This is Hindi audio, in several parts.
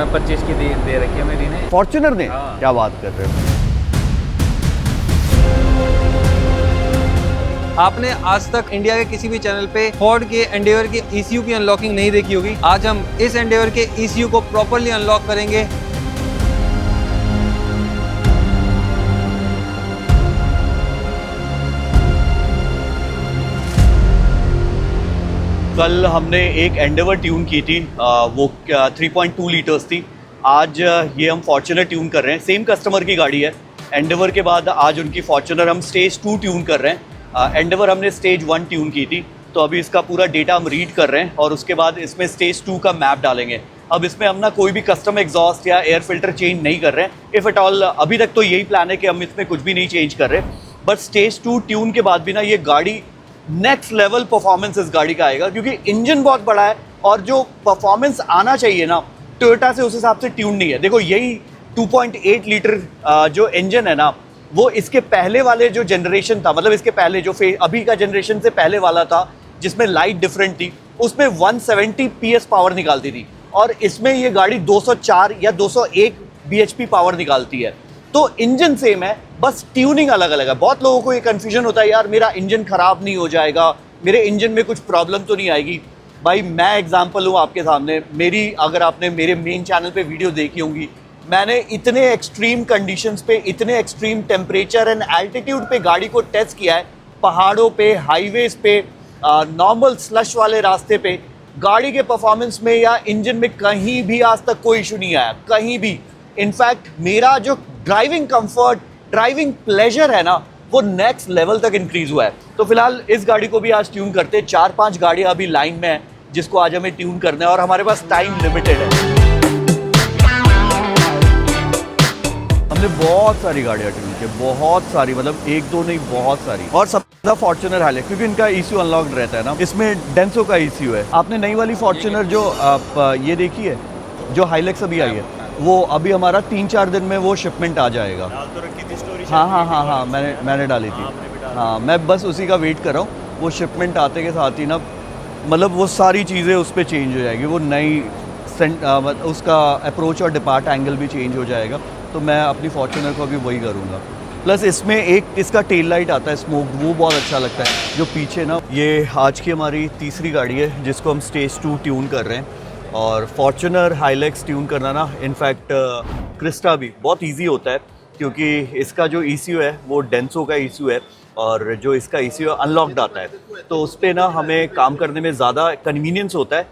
25 की दे रखी है मेरी ने। फॉर्च्यूनर ने? हाँ। क्या बात कर रहे हो। आपने आज तक इंडिया के किसी भी चैनल पे फोर्ड के एंडेवर के ECU की अनलॉकिंग नहीं देखी होगी। आज हम इस एंडेवर के ECU को प्रॉपर्ली अनलॉक करेंगे। कल हमने एक एंडेवर ट्यून की थी, वो 3.2 लीटर्स थी। आज ये हम फॉर्च्यूनर ट्यून कर रहे हैं। सेम कस्टमर की गाड़ी है। एंडेवर के बाद आज उनकी फॉर्च्यूनर हम स्टेज 2 ट्यून कर रहे हैं। एंडेवर हमने स्टेज 1 ट्यून की थी, तो अभी इसका पूरा डेटा हम रीड कर रहे हैं और उसके बाद इसमें स्टेज 2 का मैप डालेंगे। अब इसमें हम ना कोई भी कस्टम एग्जॉस्ट या एयर फिल्टर चेंज नहीं कर रहे हैं। इफ़ एट ऑल अभी तक तो यही प्लान है कि हम इसमें कुछ भी नहीं चेंज कर रहे, बट स्टेज 2 ट्यून के बाद भी ना ये गाड़ी नेक्स्ट लेवल परफॉर्मेंस इस गाड़ी का आएगा, क्योंकि इंजन बहुत बड़ा है और जो परफॉर्मेंस आना चाहिए ना टोयोटा से उस हिसाब से ट्यून नहीं है। देखो यही 2.8 लीटर जो इंजन है ना, वो इसके पहले वाले जो जनरेशन था, मतलब इसके पहले जो अभी का जनरेशन से पहले वाला था जिसमें लाइट डिफरेंट थी, उसमें 170 PS पावर निकालती थी और इसमें ये गाड़ी 204 या 201 bhp पावर निकालती है। तो इंजन सेम है, बस ट्यूनिंग अलग अलग है। बहुत लोगों को ये कन्फ्यूजन होता है, यार मेरा इंजन ख़राब नहीं हो जाएगा, मेरे इंजन में कुछ प्रॉब्लम तो नहीं आएगी। भाई मैं एग्जांपल हूँ आपके सामने। मेरी अगर आपने मेरे मेन चैनल पे वीडियो देखी होंगी, मैंने इतने एक्सट्रीम कंडीशंस पे, इतने एक्सट्रीम टेम्परेचर एंड एल्टीट्यूड पे गाड़ी को टेस्ट किया है। पहाड़ों पे, हाईवेज पे, नॉर्मल स्लश वाले रास्ते पे, गाड़ी के परफॉर्मेंस में या इंजन में कहीं भी आज तक कोई इशू नहीं आया, कहीं भी। इनफैक्ट मेरा जो ड्राइविंग कंफर्ट, ड्राइविंग प्लेजर है ना, वो नेक्स्ट लेवल तक इंक्रीज हुआ है। तो फिलहाल इस गाड़ी को भी आज ट्यून करते हैं। 4-5 गाड़ियाँ अभी लाइन में हैं जिसको आज हमें ट्यून करना है और हमारे पास टाइम लिमिटेड है। हमने बहुत सारी गाड़ियाँ ट्यून की, बहुत सारी, मतलब एक दो नहीं, बहुत सारी। और सबसे फॉर्च्यूनर हाल है क्योंकि इनका ECU अनलॉक्ड रहता है ना। इसमें डेंसो का ECU है। आपने नई वाली फॉर्च्यूनर जो आप ये देखी है, जो हाइलेक्स अभी आई है, वो अभी हमारा 3-4 दिन में वो शिपमेंट आ जाएगा। हाँ, मैंने डाली थी। हाँ, मैं बस उसी का वेट कर रहा हूँ। वो शिपमेंट आते के साथ ही ना, मतलब वो सारी चीज़ें उस पर चेंज हो जाएगी। वो नई उसका अप्रोच और डिपार्ट एंगल भी चेंज हो जाएगा। तो मैं अपनी फॉर्च्यूनर को अभी वही करूँगा। प्लस इसमें एक इसका टेल लाइट आता है स्मोक, वो बहुत अच्छा लगता है। जो पीछे ना, ये आज की हमारी तीसरी गाड़ी है जिसको हम स्टेज 2 ट्यून कर रहे हैं। और फॉर्च्यूनर, हाइलेक्स ट्यून करना ना, इनफैक्ट क्रिस्टा भी बहुत इजी होता है क्योंकि इसका जो ECU है वो डेंसो का ECU है और जो इसका ECU अनलॉक्ड आता है, तो उस पर ना हमें काम करने में ज़्यादा कन्वीनियंस होता है।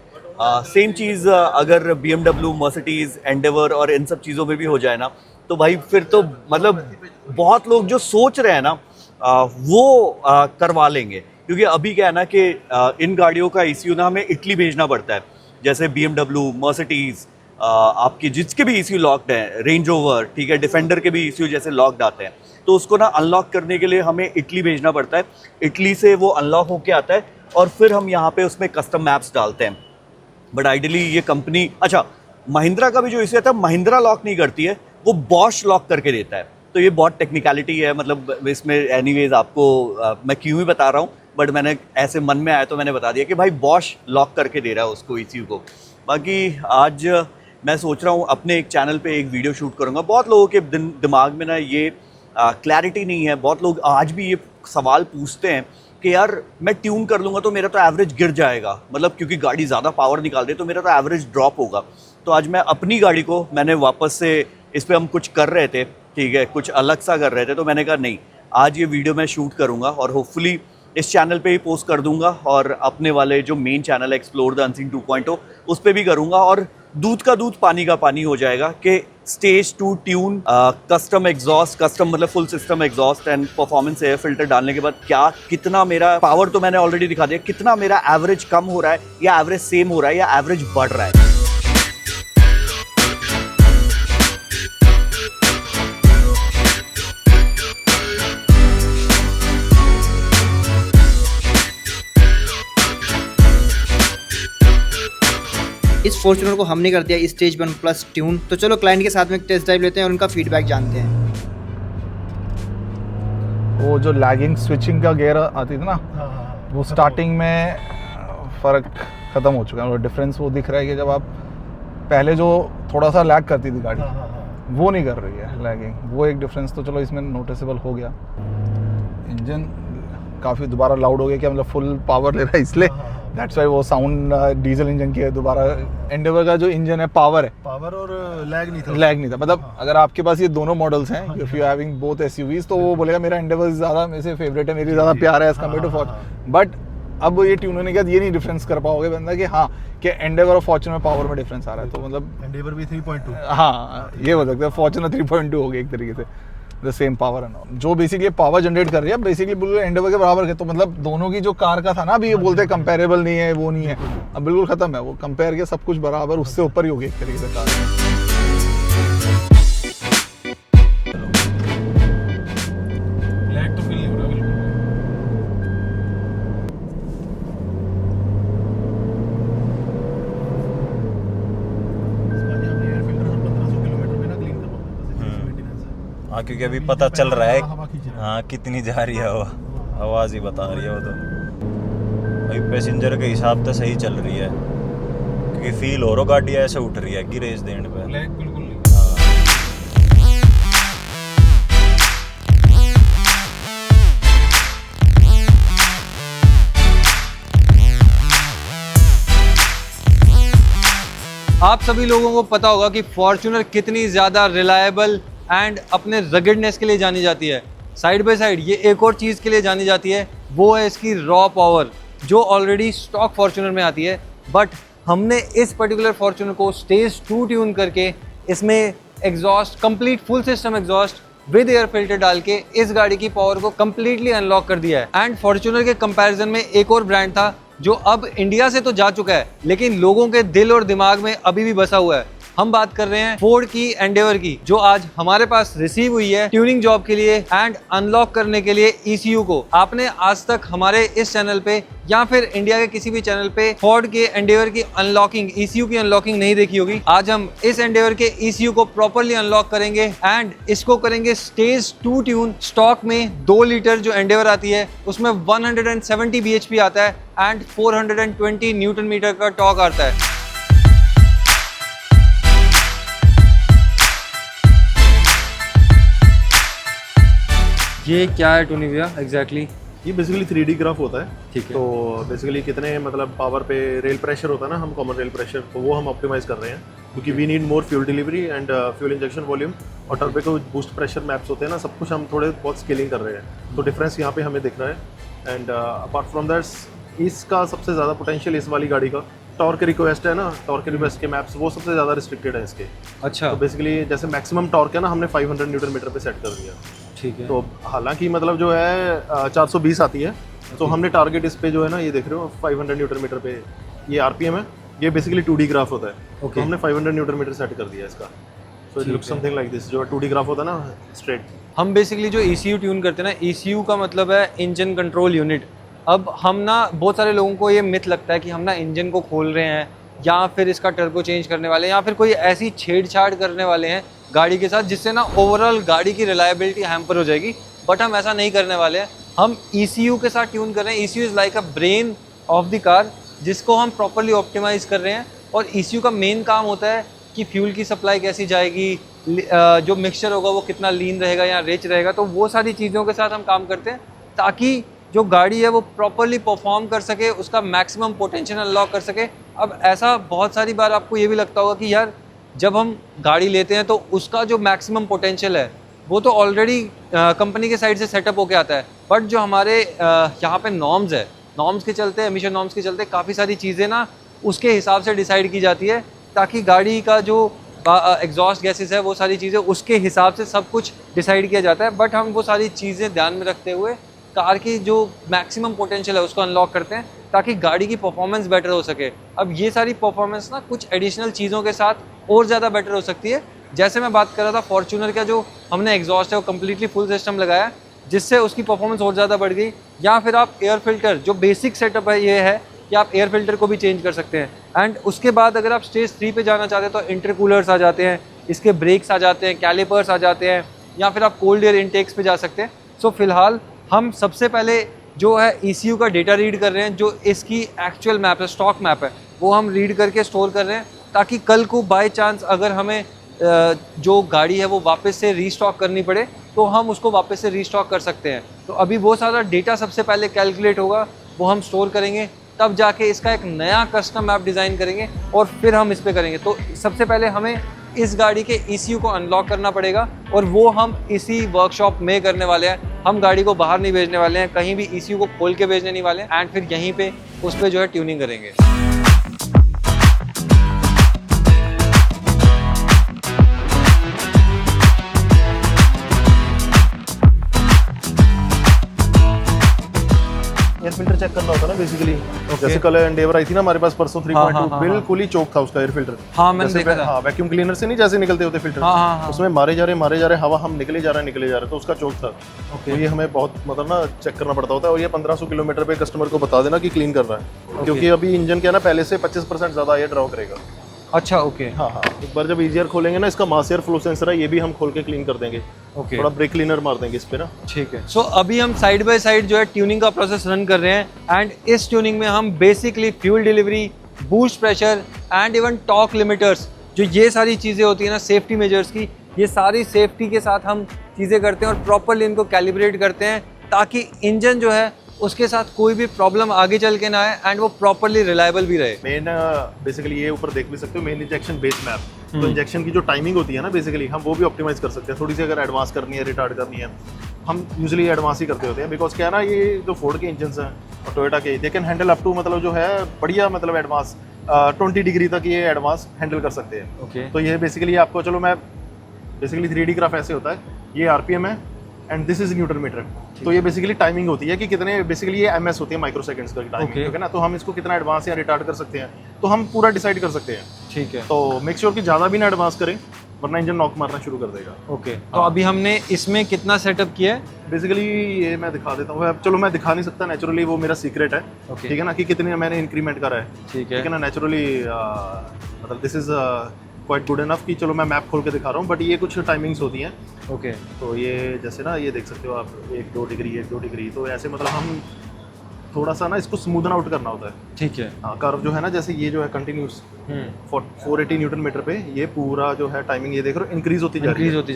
सेम चीज़ अगर BMW, मर्सिडीज़, एंडेवर और इन सब चीज़ों में भी हो जाए ना, तो भाई फिर तो मतलब बहुत लोग जो सोच रहे हैं ना वो करवा लेंगे। क्योंकि अभी क्या है ना कि इन गाड़ियों का ECU ना हमें इटली भेजना पड़ता है। जैसे BMW, मर्सिडीज़, आपकी जिसके भी ECU लॉक्ड है, रेंज रोवर, ठीक है, डिफेंडर के भी ECU जैसे लॉक्ड आते हैं, तो उसको ना अनलॉक करने के लिए हमें इटली भेजना पड़ता है। इटली से वो अनलॉक होके आता है और फिर हम यहाँ पे उसमें कस्टम मैप्स डालते हैं। बट आइडियली ये कंपनी, अच्छा महिंद्रा का भी जो ECU आता है, महिंद्रा लॉक नहीं करती है, वो बॉश लॉक करके देता है। तो ये बहुत टेक्निकलिटी है, मतलब इसमें एनीवेज आपको मैं क्यों ही बता रहा हूँ, बट मैंने ऐसे मन में आया तो मैंने बता दिया कि भाई बॉश लॉक करके दे रहा है उसको ECU को। बाकी आज मैं सोच रहा हूँ अपने एक चैनल पे एक वीडियो शूट करूँगा। बहुत लोगों के दिमाग में ना ये क्लैरिटी नहीं है। बहुत लोग आज भी ये सवाल पूछते हैं कि यार मैं ट्यून कर लूँगा तो मेरा तो एवरेज गिर जाएगा, मतलब क्योंकि गाड़ी ज़्यादा पावर निकाल दे तो मेरा तो एवरेज ड्रॉप होगा। तो आज मैं अपनी गाड़ी को, मैंने वापस से इस पर हम कुछ कर रहे थे, ठीक है, कुछ अलग सा कर रहे थे, तो मैंने कहा नहीं, आज ये वीडियो मैं शूट करूँगा और होपफुली इस चैनल पे ही पोस्ट कर दूंगा और अपने वाले जो मेन चैनल है एक्सप्लोर द अनसीन 2.0 उस पर भी करूंगा। और दूध का दूध पानी का पानी हो जाएगा कि stage 2 tune, custom exhaust, custom मतलब full system exhaust and performance air filter डालने के बाद क्या, कितना मेरा पावर तो मैंने ऑलरेडी दिखा दिया, कितना मेरा एवरेज कम हो रहा है या एवरेज सेम हो रहा है या एवरेज बढ़ रहा है। इस फॉर्च्यूनर को हमने कर दिया स्टेज 1 प्लस ट्यून। तो चलो क्लाइंट के साथ में टेस्ट ड्राइव लेते हैं और उनका फीडबैक जानते हैं। वो जो लैगिंग स्विचिंग का गियर आती थी ना, वो स्टार्टिंग में फ़र्क ख़त्म हो चुका है। वो डिफरेंस वो दिख रहा है कि जब आप पहले जो थोड़ा सा लैग करती थी गाड़ी, वो नहीं कर रही है लैगिंग। वो एक डिफरेंस तो चलो इसमें नोटिसेबल हो गया। इंजन काफ़ी दोबारा लाउड हो गया, क्या मतलब फुल पावर ले रहा है इसलिए, दैट्स वाई वो साउंड डीजल इंजन की है। दोबारा एंडेवर का जो इंजन है पावर और लैग नहीं था, मतलब अगर आपके पास ये दोनों मॉडल्स हैं, if you having both SUVs, तो वो बोलेगा मेरा एंडेवर ज़्यादा मेरे से फेवरेट है, मेरी ज़्यादा प्यार है as compare to Fortuner. But अब ये ट्यून होने के बाद ये नहीं डिफरेंस कर पाओगे बंदा कि हाँ कि एंडेवर और फॉर्च्यूनर पावर में डिफरेंस आ रहा है, तो मतलब एंडेवर भी 3.2, हाँ ये हो सकता है, फॉर्च्यूनर 3.2 हो गया एक तरीके से, द सेम पावर एंड जो बेसिकली पावर जनरेट कर रही है बेसिकली बिल्कुल एंडेवर के बराबर है। तो मतलब दोनों की जो कार का था ना, अभी ये बोलते हैं कंपेरेबल नहीं है, वो नहीं है, अब बिल्कुल खत्म है, वो कंपेयर किया सब कुछ बराबर, उससे ऊपर ही हो गया एक तरीके से कार। हाँ क्योंकि अभी पता चल रहा है हाँ कितनी जा रही है हवा, आवाज़ ही बता रही है वो तो। भाई पैसेंजर के हिसाब से सही चल रही है, क्योंकि फील हो रहा गाड़ी ऐसे उठ रही है कि रेस देने पे बिल्कुल। आप सभी लोगों को पता होगा कि फॉर्च्यूनर कितनी ज़्यादा रिलायबल एंड अपने रगडनेस के लिए जानी जाती है। साइड बाय साइड ये एक और चीज़ के लिए जानी जाती है, वो है इसकी रॉ पावर, जो ऑलरेडी स्टॉक फॉर्च्यूनर में आती है। बट हमने इस पर्टिकुलर फॉर्च्यूनर को स्टेज 2 ट्यून करके इसमें exhaust, complete full system exhaust with air filter डाल के इस गाड़ी की पावर को कंप्लीटली अनलॉक कर दिया है। एंड फॉर्च्यूनर के कंपैरिजन में एक और ब्रांड था जो अब इंडिया से तो जा चुका है, लेकिन लोगों के दिल और दिमाग में अभी भी बसा हुआ है। हम बात कर रहे हैं फोर्ड की एंडेवर की, जो आज हमारे पास रिसीव हुई है ट्यूनिंग जॉब के लिए एंड अनलॉक करने के लिए ECU को। आपने आज तक हमारे इस चैनल पे या फिर इंडिया के किसी भी चैनल पे फोर्ड के एंडेवर की अनलॉकिंग, ECU की अनलॉकिंग नहीं देखी होगी। आज हम इस एंडेवर के ECU को प्रॉपरली अनलॉक करेंगे एंड इसको करेंगे स्टेज 2 ट्यून। स्टॉक में 2 लीटर जो एंडेवर आती है उसमें 170 bhp आता है एंड 420 न्यूटन मीटर का टॉर्क आता है। ये क्या है टोनी भैया एग्जैक्टली? ये बेसिकली 3D ग्राफ होता है। ठीक है। तो बेसिकली कितने मतलब पावर पे रेल प्रेशर होता है ना, हम कॉमन रेल प्रेशर, तो वो हम ऑप्टिमाइज कर रहे हैं, क्योंकि we need more fuel delivery and fuel injection volume, और टर्बो को बूस्ट प्रेशर मैप्स होते हैं ना, सब कुछ हम थोड़े बहुत स्केलिंग कर रहे हैं। तो डिफरेंस यहाँ पे हमें दिख रहा है। एंड अपार्ट फ्रॉम दैट इसका सबसे ज़्यादा पोटेंशियल इस वाली गाड़ी का टॉर्क रिक्वेस्ट है ना, टॉर्क रिक्वेस्ट के मैप्स वो सबसे ज़्यादा रिस्ट्रिक्टेड है इसके। अच्छा। तो बेसिकली जैसे मैक्सिमम टॉर्क है ना, हमने 500 न्यूटन मीटर पे सेट कर दिया। ठीक है। तो हालांकि मतलब जो है 420 आती है, तो हमने टारगेट इस पे जो है ना, ये देख रहे हो 500 न्यूटन मीटर पे ये RPM है। ये बेसिकली 2D ग्राफ होता है। तो हमने 500 न्यूटन मीटर सेट कर दिया इसका। So it looks something like this. जो 2D ग्राफ होता है ना स्ट्रेट। हम बेसिकली जो ECU ट्यून करते हैं ना, ECU का मतलब है इंजन कंट्रोल यूनिट। अब हम ना, बहुत सारे लोगों को ये मिथ लगता है कि हम ना इंजन को खोल रहे हैं या फिर इसका टर्बो चेंज करने वाले हैं या फिर कोई ऐसी छेड़छाड़ करने वाले हैं गाड़ी के साथ जिससे ना ओवरऑल गाड़ी की रिलायबिलिटी हैम्पर हो जाएगी। बट हम ऐसा नहीं करने वाले हैं। हम ECU के साथ ट्यून कर रहे हैं। ECU is like a brain of the car, जिसको हम प्रॉपरली ऑप्टिमाइज कर रहे हैं। और ECU का मेन काम होता है कि फ्यूल की सप्लाई कैसी जाएगी, जो मिक्सचर होगा वो कितना लीन रहेगा या रिच रहेगा, तो वो सारी चीज़ों के साथ हम काम करते हैं ताकि जो गाड़ी है वो प्रॉपरली परफॉर्म कर सके, उसका मैक्सिमम पोटेंशियल अनलॉक कर सके। अब ऐसा बहुत सारी बार आपको ये भी लगता होगा कि यार जब हम गाड़ी लेते हैं तो उसका जो मैक्सिमम पोटेंशियल है वो तो ऑलरेडी कंपनी के साइड से सेटअप होके आता है। बट जो हमारे यहाँ पे नॉर्म्स है, नॉर्म्स के चलते, एमिशन नॉर्म्स के चलते काफ़ी सारी चीज़ें ना उसके हिसाब से डिसाइड की जाती है, ताकि गाड़ी का जो एग्जॉस्ट गैसेस है वो सारी चीज़ें उसके हिसाब से सब कुछ डिसाइड किया जाता है। बट हम वो सारी चीज़ें ध्यान में रखते हुए कार की जो मैक्सिमम पोटेंशियल है उसको अनलॉक करते हैं ताकि गाड़ी की परफॉर्मेंस बेटर हो सके। अब ये सारी परफॉर्मेंस ना कुछ एडिशनल चीज़ों के साथ और ज़्यादा बेटर हो सकती है। जैसे मैं बात कर रहा था फॉर्च्यूनर का जो हमने एग्जॉस्ट है वो कम्प्लीटली फुल सिस्टम लगाया, जिससे उसकी परफॉर्मेंस और ज़्यादा बढ़ गई। या फिर आप एयर फिल्टर, जो बेसिक सेटअप है ये है कि आप एयर फिल्टर को भी चेंज कर सकते हैं। एंड उसके बाद अगर आप स्टेज 3 पे जाना चाहते हैं तो इंटरकूलर्स आ जाते हैं, इसके ब्रेक्स आ जाते हैं, कैलिपर्स आ जाते हैं, या फिर आप कोल्ड एयर इनटेक्स पे जा सकते हैं। सो फिलहाल हम सबसे पहले जो है ECU का डेटा रीड कर रहे हैं, जो इसकी एक्चुअल मैप है, स्टॉक मैप है, वो हम रीड करके स्टोर कर रहे हैं। ताकि कल को बाय चांस अगर हमें जो गाड़ी है वो वापस से रीस्टॉक करनी पड़े तो हम उसको वापस से रीस्टॉक कर सकते हैं। तो अभी वो सारा डेटा सबसे पहले कैलकुलेट होगा, वो हम स्टोर करेंगे, तब जाके इसका एक नया कस्टम ऐप डिज़ाइन करेंगे और फिर हम इस पे करेंगे। तो सबसे पहले हमें इस गाड़ी के ECU को अनलॉक करना पड़ेगा और वो हम इसी वर्कशॉप में करने वाले हैं। हम गाड़ी को बाहर नहीं भेजने वाले हैं, कहीं भी ECU को खोल के भेजने नहीं वाले हैं, एंड फिर यहीं पे उस पर जो है ट्यूनिंग करेंगे। एयर फिल्टर चेक करना होता है ना बेसिकली। जैसे कल एंडेवर आई थी ना हमारे पास परसों 3.2 बिल्कुल ही चोक था उसका एयर फिल्टर। हाँ मैंने देखा था। हाँ वैक्यूम क्लीनर से नहीं जैसे निकलते होते फिल्टर, हाँ। उसमें मारे जा रहे हवा हम निकले जा रहे तो उसका चोक था। तो ये हमें बहुत मतलब ना चेक करना पड़ता होता है, और ये 1500 किलोमीटर पे कस्टमर को बता देना कि क्लीन कर रहा है, क्योंकि अभी इंजन क्या ना पहले से 25% ज्यादा एयर ड्रॉ करेगा। अच्छा ओके। हाँ एक बार जब ईजियर खोलेंगे ना, इसका मास एयर फ्लो सेंसर है, ये भी हम खोल के क्लीन कर देंगे। ओके थोड़ा ब्रेक क्लीनर मार देंगे इस पे ना। ठीक है। सो अभी हम साइड बाय साइड जो है ट्यूनिंग का प्रोसेस रन कर रहे हैं, एंड इस ट्यूनिंग में हम basically fuel delivery, boost pressure and even torque limiters, जो ये सारी चीज़ें होती है ना सेफ्टी मेजर्स की, ये सारी सेफ्टी के साथ हम चीज़ें करते हैं और प्रॉपरली इनको कैलिब्रेट करते हैं ताकि इंजन जो है उसके साथ कोई भी प्रॉब्लम आगे चल के ना आए एंड वो प्रॉपरली रिलायबल भी रहे। मेन बेसिकली ये ऊपर देख भी सकते हो, मेन इंजेक्शन बेस मैप। तो इंजेक्शन की जो टाइमिंग होती है ना बेसिकली हम वो भी ऑप्टिमाइज कर सकते हैं। थोड़ी सी अगर एडवांस करनी है, रिटार्ड करनी है, हम यूजुअली एडवांस ही करते होते हैं, बिकॉज क्या है ना ये जो फोर्ड के इंजन हैं और टोयोटा के, they can handle up to मतलब जो है बढ़िया मतलब एडवांस 20 डिग्री तक ये एडवांस हैंडल कर सकते हैं। ओके। तो ये बेसिकली आपको, चलो मैं बेसिकली 3D ग्राफ ऐसे होता है, ये RPM है and this is newton meter. तो ये बेसिकली टाइमिंग होती है कि कितने, बेसिकली ये MS होती है माइक्रो सेकंड्स का टाइमिंग, ठीक है ना। तो हम इसको कितना एडवांस या रिटार्ड कर सकते हैं, तो हम पूरा डिसाइड कर सकते हैं। ठीक है। तो मेक श्योर कि ज़्यादा भी ना एडवांस करें, वरना इंजन नॉक मारना शुरू कर देगा। ओके। तो अभी हमने इसमें कितना सेटअप किया है? बेसिकली ये मैं दिखा देता हूँ। चलो मैं दिखा नहीं सकता नेचुरली, वो मेरा सीक्रेट है। Okay. ठीक है ना, कि कितने मैंने इंक्रीमेंट करा है। ठीक है ना, नेचुरली मतलब this is quite good enough कि चलो मैं मैप खोल के दिखा रहा हूँ, बट ये कुछ टाइमिंग्स होती हैं। ओके। तो ये जैसे ना ये देख सकते हो आप 1-2 डिग्री, तो ऐसे मतलब हम थोड़ा सा ना इसको स्मूदन आउट करना होता है। ठीक है। हाँ कर्व जो है ना, जैसे ये जो है कंटिन्यूस 480 न्यूटन मीटर पे ये पूरा जो है टाइमिंग, ये देख रहे हो इंक्रीज होती जा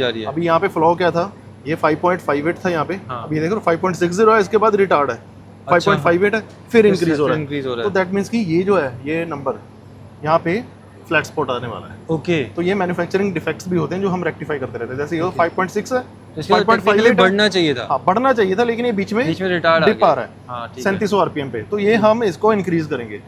रही है। अभी यहाँ पे फ्लॉ क्या था, ये 5.58 था यहाँ पे। हाँ। अभी ये देख रहे हो 5.60 है, इसके बाद रिटार्ड है 5.58 है, फिर इंक्रीज हो रहा है। तो दैट मीन्स कि ये जो है ये नंबर यहाँ पे फ्लैट स्पॉट आने वाला है। ओके। तो ये मैन्युफैक्चरिंग डिफेक्ट्स भी होते हैं जो हम रेक्टिफाई करते रहते हैं। जैसे ये 5.6 है, 5.58 बढ़ना चाहिए था। हाँ बढ़ना चाहिए था, लेकिन ये बीच में रिटार्ड डिप आ रहा है। हाँ, 3700 RPM पे। तो ये हम इसको इंक्रीज करेंगे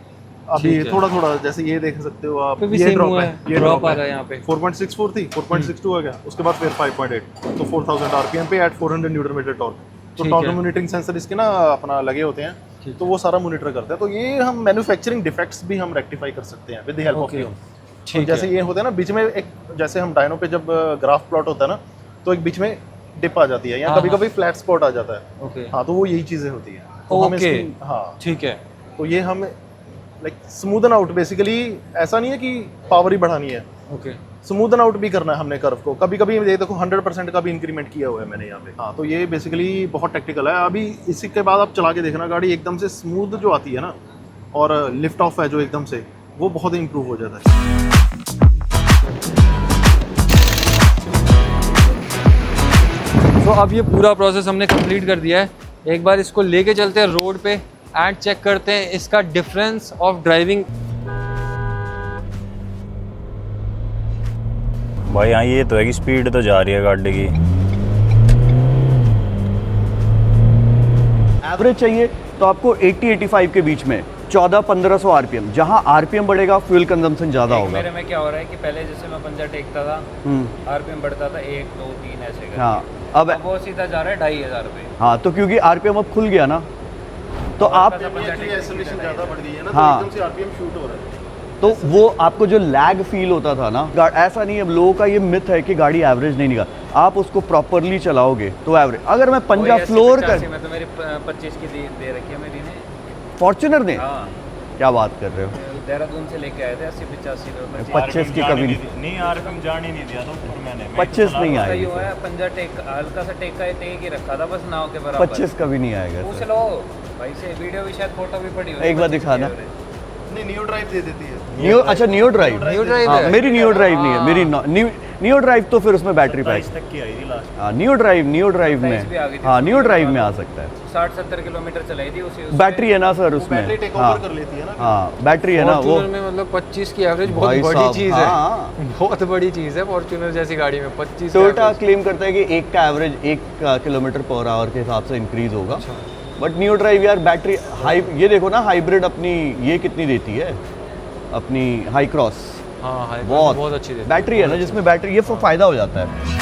अभी थोड़ा, जैसे ये देख सकते हो आप, ये ड्रॉप है, ये ड्रॉप आ रहा है यहाँ पे। 4.64 थी, 4.62 आ गया, उसके बाद फिर 5.8, तो 4000 RPM पे एट 400 न्यूटन मीटर टॉर्क। तो टॉर्क मॉनिटरिंग सेंसर इसके ना अपना लगे होते हैं, तो वो सारा मॉनिटर करते हैं। तो ये हम मैन्युफैक्चरिंग डिफेक्ट्स भी हम रेक्टिफाई कर सकते हैं with the help of you. तो जैसे ये होता है ना बीच में एक, जैसे हम डायनो पे जब ग्राफ प्लॉट होता है ना, तो एक बीच में डिप आ जाती है या कभी कभी फ्लैट स्पॉट आ जाता है। ओके। हाँ तो वो यही चीजें होती हैं। तो हम इसकी, हाँ ठीक है, तो ये हम लाइक स्मूदन आउट, बेसिकली ऐसा नहीं है कि पावर ही बढ़ानी है। ओके। स्मूदन आउट भी करना है हमने कर्व को। कभी कभी ये देखो 100% का भी इंक्रीमेंट किया हुआ है मैंने यहाँ पे। हाँ तो ये बेसिकली बहुत टेक्निकल है। अभी इसी के बाद आप चला के देखना, गाड़ी एकदम से स्मूथ जो आती है ना, और लिफ्ट ऑफ है जो एकदम से, वो बहुत इंप्रूव हो जाता है। तो अब ये पूरा प्रोसेस हमने कंप्लीट कर दिया है। एक बार इसको लेके चलते हैं रोड पे एंड चेक करते हैं इसका डिफरेंस ऑफ ड्राइविंग। भाई हाँ ये तो है कि स्पीड तो जा रही है गाड़ी की। एवरेज चाहिए तो आपको 80-85 के बीच में 1400-1500 RPM। जहाँ RPM बढ़ेगा फ्यूल कंजम्पशन ज़्यादा होगा। मेरे में क्या हो रहा है कि पहले जैसे मैं पंजा टेकता था, RPM बढ़ता था 1, 2, 3 ऐसे करके। हाँ अब वो सीधा जा रहा है 2500 पे। हाँ तो क्योंकि RPM अब खुल गया ना, तो आप एक्सेलरेशन ज़्यादा बढ़ गई है ना, तो हाँ। एकदम से RPM शूट हो रहा है। तो वो आपको जो लैग फील होता था ना, ऐसा नहीं है। लोगों का ये मिथ है कि गाड़ी एवरेज नहीं निकाल, आप उसको प्रॉपरली चलाओगे तो एवरेज। अगर मैं पंजा फ्लोर कर, मैं तो मेरी 25 की दे रखी है मेरी ने, फॉर्च्यूनर ने। हाँ क्या बात कर रहे हो, देहरादून से लेके आए थे 80-85 में। 25 की कभी नहीं RPM जाने नहीं दिया था ऊपर मैंने। 25 नहीं सही आएगी, हुआ है, पंजा टेक हल्का सा टेक ही रखा था बस नाव के बराबर। 25 कभी नहीं आएगा पूछ सर। लो भाई से, वीडियो भी शायद, फोटो भी पड़ी हुई है। एक बार दिखाना। अपनी न्यू ड्राइव दे देती है। नियो, अच्छा नियो ड्राइव, Neo drive हाँ, है। मेरी नियो ड्राइव नहीं है, मेरी नियो ड्राइव तो फिर उसमें बैटरी पैक, 22 तक की आई थी लास्ट। हाँ नियो ड्राइव भी आ गई में, थी। हाँ नियो ड्राइव में आ सकता है। 60-70 किलोमीटर चलाई थी उसी बैटरी है ना सर उसमें, बैटरी टेक हाँ ओवर कर लेती है ना। हाँ बैटरी है ना वो। फॉर्च्यूनर में मतलब 25 की एवरेज बहुत भाई बड़ी साहब, चीज़ है। हाँ। बहुत बड़ी चीज़ है फॉर्च्यूनर जैसी गाड़ी में 25 की टोयोटा average। क्लेम करता है कि एक का एवरेज 1 किलोमीटर पर आवर के हिसाब से इंक्रीज होगा। अच्छा। बट नियो ड्राइव यार बैटरी हाई, ये देखो ना हाइब्रिड अपनी ये कितनी देती है, अपनी हाई क्रॉस हाँ बहुत बहुत अच्छी देती है। बैटरी है ना जिसमें बैटरी, ये फायदा हो जाता है।